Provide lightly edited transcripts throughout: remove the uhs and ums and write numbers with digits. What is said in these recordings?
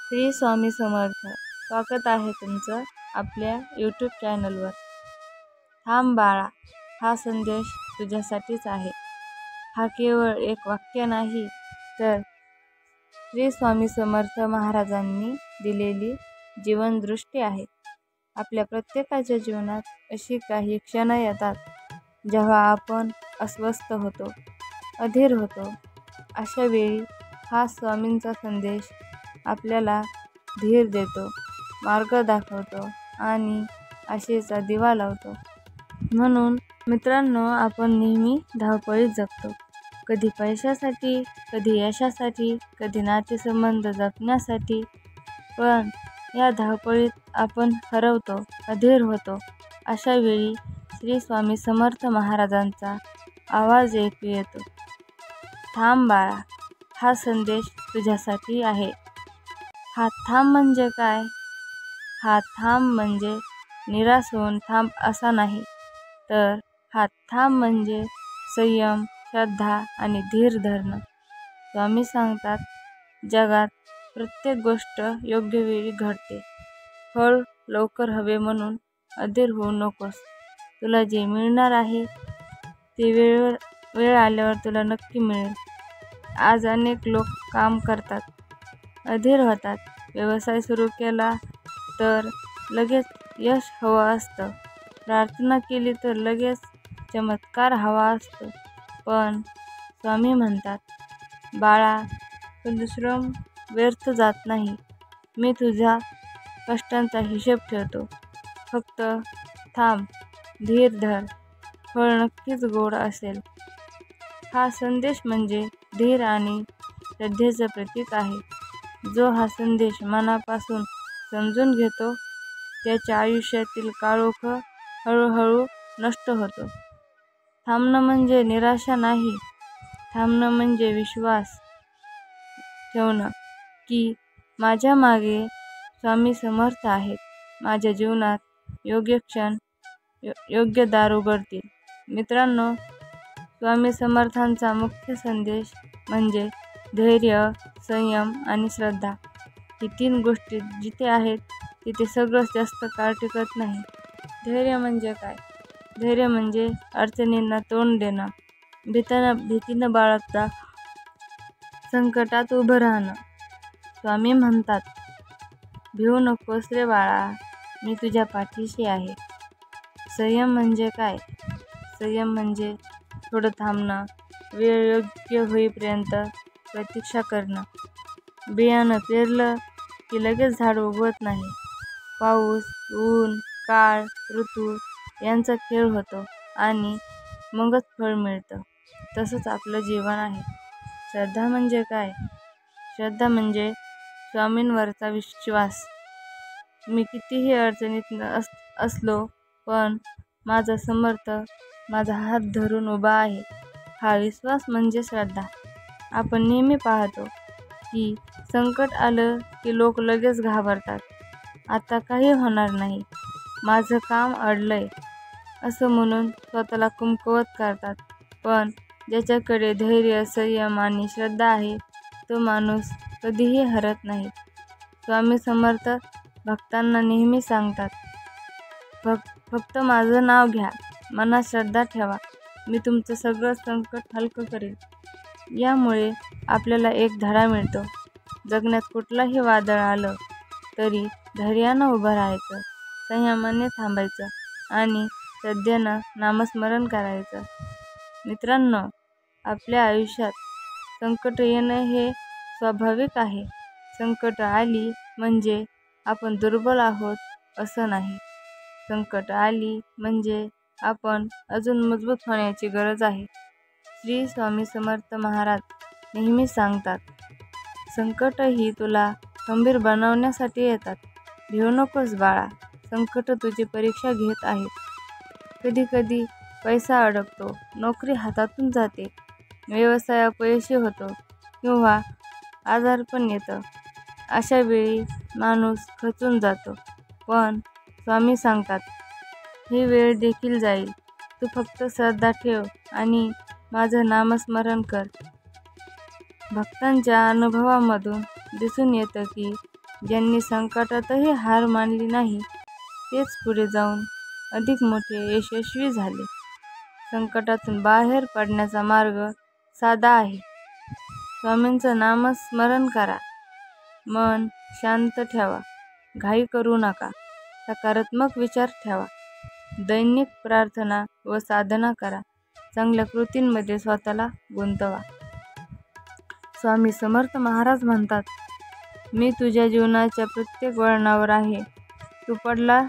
श्री स्वामी समर्थ. स्वागत आहे तुमचं आपल्या यूट्यूब चॅनलवर. थांब बाळा, हा संदेश तुझ्यासाठीच आहे. हा केवळ एक वाक्य नाही, तर श्री स्वामी समर्थ महाराजांनी दिलेली जीवनदृष्टी आहे. आपल्या प्रत्येकाच्या जीवनात अशी काही क्षण येतात जेव्हा आपण अस्वस्थ होतो, अधीर होतो. अशा वेळी हा स्वामींचा संदेश आपल्याला धीर देतो, मार्ग दाखवतो आणि आशेचा दिवा लावतो. म्हणून मित्रांनो, आपण नेहमी धावपळीत जगतो. कधी पैशासाठी, कधी यशासाठी, कधी नातेसंबंध जपण्यासाठी. पण या धावपळीत आपण हरवतो, अधीर होतो. अशा वेळी श्री स्वामी समर्थ महाराजांचा आवाज ऐकू येतो. थांब बाळा, हा संदेश तुझ्यासाठी आहे. हा थांब म्हणजे काय? हा थांब म्हणजे निराश होऊन थांब असा नाही, तर हा थांब म्हणजे संयम, श्रद्धा आणि धीर धरणं. स्वामी सांगतात, जगात प्रत्येक गोष्ट योग्य वेळी घडते. फळ लवकर हवे म्हणून अधीर होऊ नकोस. तुला जे मिळणार आहे ते वेळ आल्यावर तुला नक्की मिळेल. आज अनेक लोक काम करतात, अधीर होतात. व्यवसाय सुरू केला तर लगेच यश हवं असतं. प्रार्थना केली तर लगेच चमत्कार हवा असतो. पण स्वामी म्हणतात, बाळा, परिश्रम व्यर्थ जात नाही. मी तुझ्या कष्टांचा हिशेब ठेवतो. फक्त थांब, धीर धर, फळ नक्कीच गोड असेल. हा संदेश म्हणजे धीर आणि श्रद्धेचं प्रतीक आहे. जो हा संदेश मनापासून समजून घेतो, त्याच्या आयुष्यातील काळोख हळूहळू नष्ट होतो. थांबणं म्हणजे निराशा नाही. थांबणं म्हणजे विश्वास ठेवणं की माझ्या मागे स्वामी समर्थ आहेत. माझ्या जीवनात योग्य क्षण, योग्य दार उघडतील. मित्रांनो, स्वामी समर्थांचा मुख्य संदेश म्हणजे धैर्य, संयम आणि श्रद्धा. ही तीन गोष्टी जिथे आहेत तिथे सगळंच जास्त काळ टिकत नाही. धैर्य म्हणजे काय? धैर्य म्हणजे अडचणींना तोंड देणं, भीतीनं बाळगता संकटात उभं राहणं. स्वामी म्हणतात, भिवू नकोस रे बाळा, मी तुझ्या पाठीशी आहे. संयम म्हणजे काय? संयम म्हणजे थोडं थांबणं, वेळ योग्य होईपर्यंत प्रतीक्षा करणं. बियाणं पेरलं की लगेच झाड उगवत नाही. पाऊस, ऊन, काळ, ऋतू यांचा खेळ होतो आणि मगच फळ मिळतं. तसंच आपलं जीवन आहे. श्रद्धा म्हणजे काय? श्रद्धा म्हणजे स्वामींवरचा विश्वास. मी कितीही अडचणीत असलो, पण माझा समर्थ माझा हात धरून उभा आहे. हा विश्वास म्हणजे श्रद्धा. आपण नेहमी पाहतो की संकट आलं की लोक लगेच घाबरतात. आता काही होणार नाही, माझं काम अडलंय असं म्हणून स्वतःला कमकुवत करतात. पण ज्याच्याकडे धैर्य, संयम आणि श्रद्धा आहे, तो माणूस कधीही हरत नाही. स्वामी समर्थ भक्तांना नेहमी सांगतात, फक्त माझं नाव घ्या, मनात श्रद्धा ठेवा, मी तुमचं सगळं संकट हलकं करेन. यामुळे आपल्याला एक धडा मिळतो. जगण्यात कुठलंही वादळ आलं तरी धैर्यानं उभं राहायचं, संयमाने थांबायचं आणि श्रद्धेनं नामस्मरण करायचं. मित्रांनो, आपल्या आयुष्यात संकट येणं हे स्वाभाविक आहे. संकट आली म्हणजे आपण दुर्बल आहोत असं नाही. संकट आली म्हणजे आपण अजून मजबूत होण्याची गरज आहे. श्री स्वामी समर्थ महाराज नेहमी सांगतात, संकट ही तुला खंबीर बनवण्यासाठी येतात. भिवू नकोस बाळा, संकट तुझी परीक्षा घेत आहेत. कधी कधी पैसा अडकतो, नोकरी हातातून जाते, व्यवसाय अपयशी होतो किंवा आजारपण येतं. अशा वेळी माणूस खचून जातो. पण स्वामी सांगतात, ही वेळ देखील जाईल. तू फक्त श्रद्धा ठेव आणि माझं नामस्मरण कर. भक्तांच्या अनुभवामधून दिसून येतं की ज्यांनी संकटातही हार मानली नाही तेच पुढे जाऊन अधिक मोठे यशस्वी झाले. संकटातून बाहेर पडण्याचा मार्ग साधा आहे. स्वामींचं नामस्मरण करा. मन शांत ठेवा. घाई करू नका. सकारात्मक विचार ठेवा. दैनिक प्रार्थना व साधना करा. चांगल्या कृतींमध्ये स्वतःला गुंतवा. स्वामी समर्थ महाराज म्हणतात, मी तुझ्या जीवनाच्या प्रत्येक वळणावर आहे. तू पडला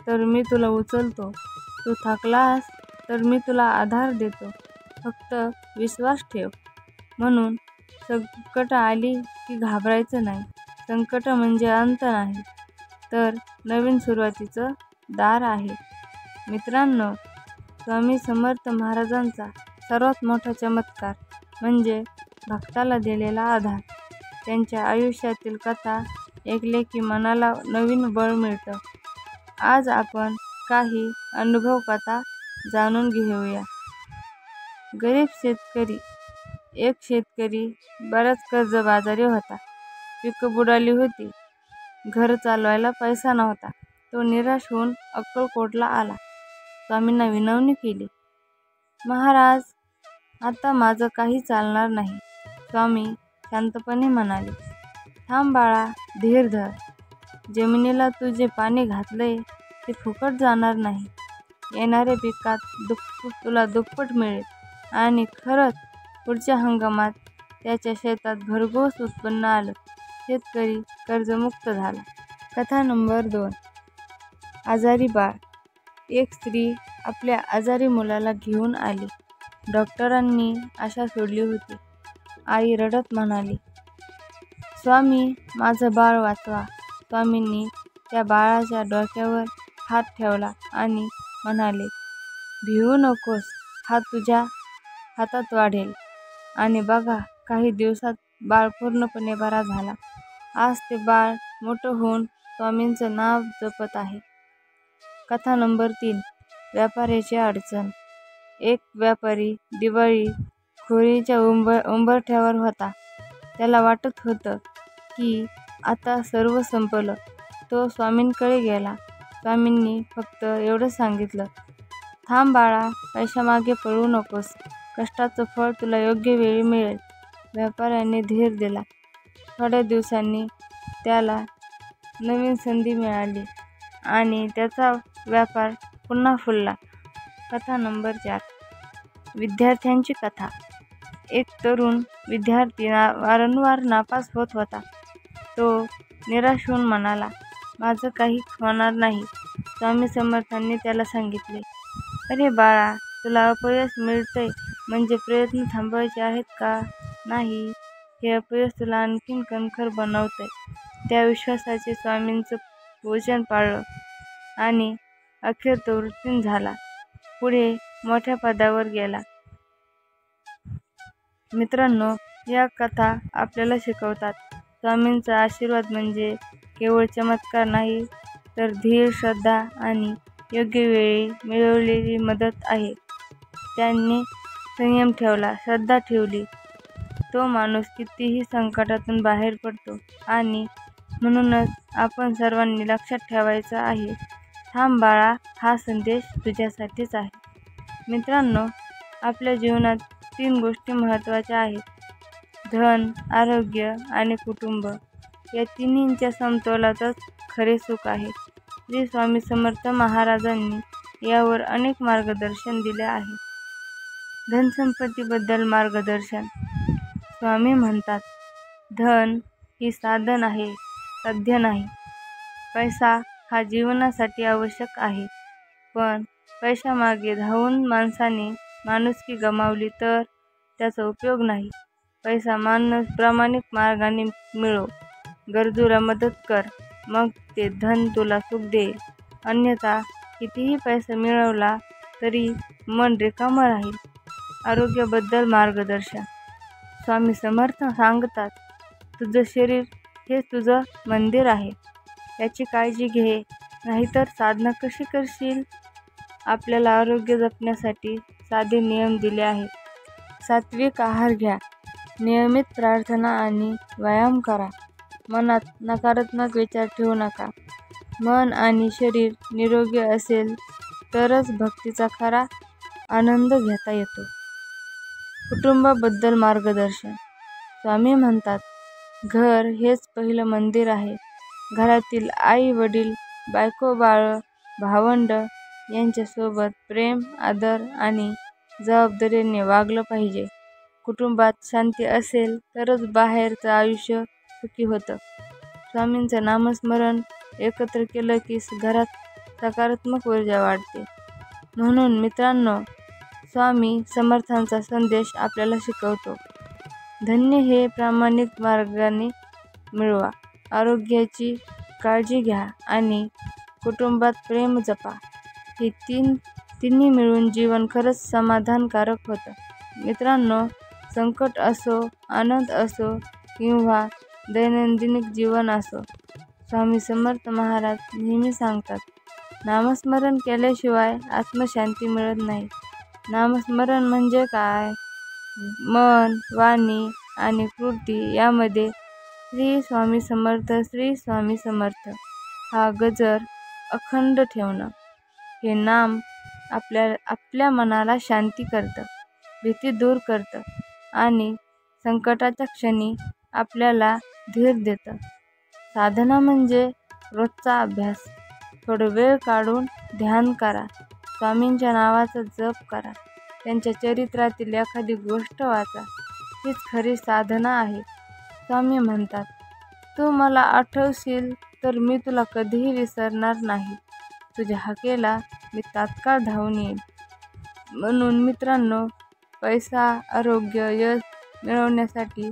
तर मी तुला उचलतो. तू थकलास तर मी तुला आधार देतो. फक्त विश्वास ठेव. म्हणून संकट आली की घाबरायचं नाही. संकट म्हणजे अंत नाही, तर नवीन सुरुवातीचं दार आहे. मित्रांनो, स्वामी समर्थ महाराजांचा सर्वात मोठा चमत्कार म्हणजे भक्ताला दिलेला आधार. त्यांच्या आयुष्यातील कथा ऐकले की मनाला नवीन बळ मिळतं. आज आपण काही अनुभव कथा जाणून घेऊया. गरीब शेतकरी. एक शेतकरी बराच कर्जबाजारी होता. पिकं बुडाली होती. घर चालवायला पैसा नव्हता. तो निराश होऊन अक्कलकोटला आला. स्वामींना विनवणी केली. महाराज, आता माझं काही चालणार नाही. स्वामी शांतपणे म्हणाले, थांब बाळा, धीर धर. जमिनीला तू जे पाणी घातलंय ते फुकट जाणार नाही. येणाऱ्या पिकात तुला दुप्पट मिळेल आणि खरंच पुढच्या हंगामात त्याच्या शेतात भरघोस उत्पन्न आलं. शेतकरी कर्जमुक्त झाला. कथा नंबर 2. आजारी बाळ. एक स्त्री आपल्या आजारी मुलाला घेऊन आली. डॉक्टरांनी आशा सोडली होती. आई रडत म्हणाली, स्वामी, माझं बाळ वाचवा. स्वामींनी त्या बाळाच्या डोक्यावर हात ठेवला आणि म्हणाले, भिवू नकोस, हा तुझ्या हातात वाढेल. आणि बघा, काही दिवसात बाळ पूर्णपणे बरा झाला. आज ते बाळ मोठं होऊन स्वामींचं नाव जपत आहे. कथा नंबर 3. व्यापाऱ्याची अडचण. एक व्यापारी दिवाळी खोरीच्या उंबरठ्यावर होता. त्याला वाटत होतं की आता सर्व संपलं. तो स्वामींकडे गेला. स्वामींनी फक्त एवढं सांगितलं, थांब बाळा, पैशामागे पळू नकोस. कष्टाचं फळ तुला योग्य वेळी मिळेल. व्यापाऱ्याने धीर दिला. थोड्या दिवसांनी त्याला नवीन संधी मिळाली आणि त्याचा व्यापार पुन्हा फुलला. कथा नंबर 4. विद्यार्थ्यांची कथा. एक तरुण विद्यार्थी वारंवार नापास होत होता. तो निराश होऊन म्हणाला, माझं काही होणार नाही. स्वामी समर्थांनी त्याला सांगितले, अरे बाळा, तुला अपयश मिळतंय म्हणजे प्रयत्न थांबवायचे आहेत का? नाही, हे अपयश तुला आणखीन कणखर बनवतंय. त्या विश्वासाचे स्वामींचं वचन पाळलं आणि अखेर तो उत्तीर्ण झाला. पुढे मोठ्या पदावर गेला. मित्रांनो, या कथा आपल्याला शिकवतात, स्वामींचा आशीर्वाद म्हणजे केवळ चमत्कार नाही, तर धीर, श्रद्धा आणि योग्य वेळी मिळवलेली मदत आहे. त्यांनी संयम ठेवला, श्रद्धा ठेवली, तो माणूस कितीही संकटातून बाहेर पडतो. आणि म्हणूनच आपण सर्वांनी लक्षात ठेवायचं आहे, थांब बाळा, हा संदेश तुझ्यासाठीच आहे. मित्रांनो, आपल्या जीवनात 3 गोष्टी महत्त्वाच्या आहेत, धन, आरोग्य आणि कुटुंब. या तिन्हींच्या समतोलातच खरे सुख आहे. श्री स्वामी समर्थ महाराजांनी यावर अनेक मार्गदर्शन दिले आहे. धनसंपत्तीबद्दल मार्गदर्शन. स्वामी म्हणतात, धन ही साधन आहे, साध्य नाही. पैसा हा जीवनासाठी आवश्यक आहे, पण पैशामागे धावून माणसाने माणुसकी गमावली तर त्याचा उपयोग नाही. पैसा प्रामाणिक मार्गाने मिळव, गरजूला मदत कर, मग ते धन तुला सुख देईल. अन्यथा कितीही पैसा मिळवला तरी मन रिकामं राहील. आरोग्याबद्दल मार्गदर्शन. स्वामी समर्थ सांगतात, तुझं शरीर हे तुझं मंदिर आहे, याची काळजी घे, नाहीतर साधना कशी करशील? आपल्याला आरोग्य जपण्यासाठी साधे नियम दिले आहेत. सात्विक आहार घ्या, नियमित प्रार्थना आणि व्यायाम करा, मनात नकारात्मक विचार ठेवू नका. मन आणि शरीर निरोगी असेल तरच भक्तीचा खरा आनंद घेता येतो. कुटुंबाबद्दल मार्गदर्शन. स्वामी म्हणतात, घर हेच पहिलं मंदिर आहे. घरातील आई वडील, बायको बाळ, भावंड यांच्यासोबत प्रेम, आदर आणि जबाबदारीने वागलं पाहिजे. कुटुंबात शांती असेल तरच बाहेरचं आयुष्य सुखी होतं. स्वामींचं नामस्मरण एकत्र केलं की घरात सकारात्मक ऊर्जा वाढते. म्हणून मित्रांनो, स्वामी समर्थांचा संदेश आपल्याला शिकवतो, धन्य हे प्रामाणिक मार्गाने मिळवा, आरोग्याची काळजी घ्या आणि कुटुंबात प्रेम जपा. हे तिन्ही मिळून जीवन खरंच समाधानकारक होतं. मित्रांनो, संकट असो, आनंद असो किंवा दैनंदिन जीवन असो, स्वामी समर्थ महाराज नेहमी सांगतात, नामस्मरण केल्याशिवाय आत्मशांती मिळत नाही. नामस्मरण म्हणजे काय? मन, वाणी आणि कृती यामध्ये श्री स्वामी समर्थ, श्री स्वामी समर्थ हा गजर अखंड ठेवणं. हे नाम आपल्या मनाला शांती करतं, भीती दूर करतं आणि संकटाच्या क्षणी आपल्याला धीर देतं. साधना म्हणजे रोजचा अभ्यास. थोडं वेळ काढून ध्यान करा, स्वामींच्या नावाचा जप करा, त्यांच्या चरित्रातील एखादी गोष्ट वाचा. हीच खरी साधना आहे. स्वामी म्हणतात, तू मला आठवशील तर मी तुला कधीही विसरणार नाही. तुझ्या हाकेला मी तात्काळ धावून येईल. म्हणून मित्रांनो, पैसा, आरोग्य, यश मिळवण्यासाठी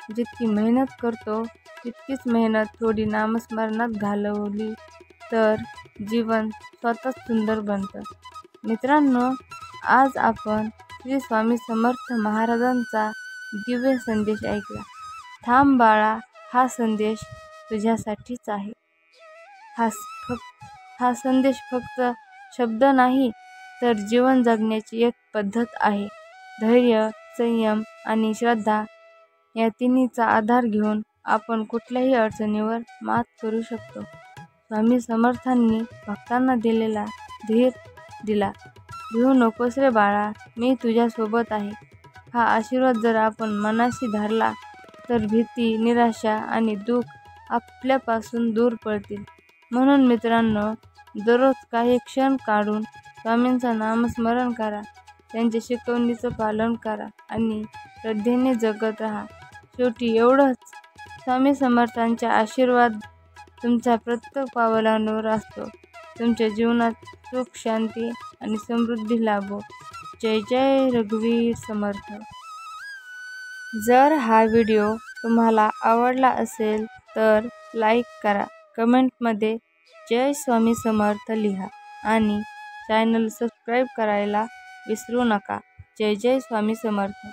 जितकी मेहनत करतो तितकीच मेहनत थोडी नामस्मरणात घालवली तर जीवन स्वतःच सुंदर बनतं. मित्रांनो, आज आपण श्री स्वामी समर्थ महाराजांचा दिव्य संदेश ऐकला. थांब बाळा, हा संदेश तुझ्यासाठीच आहे. हा संदेश फक्त शब्द नाही तर जीवन जगण्याची एक पद्धत आहे. धैर्य, संयम आणि श्रद्धा या तिन्हीचा आधार घेऊन आपण कुठल्याही अडचणीवर मात करू शकतो. स्वामी समर्थांनी भक्तांना दिलेला धीर दिला, भिवू नकोस रे बाळा, मी तुझ्यासोबत आहे. हा आशीर्वाद जर आपण मनाशी धरला तर भीती, निराशा आणि दुःख आपल्यापासून दूर पळतील. म्हणून मित्रांनो, दररोज काही क्षण काढून स्वामींचं नामस्मरण करा, त्यांच्या शिकवणीचं पालन करा आणि श्रद्धेने जगत राहा. शेवटी एवढंच, स्वामी समर्थांचा आशीर्वाद तुमच्या प्रत्येक पावलांवर असतो. तुमच्या जीवनात सुख, शांती आणि समृद्धी लाभो. जय जय रघुवीर समर्थ. जर हा व्हिडिओ तुम्हाला आवडला असेल तर लाईक करा, कमेंटमध्ये जय स्वामी समर्थ लिहा आणि चॅनल सबस्क्राईब करायला विसरू नका. जय जय स्वामी समर्थ.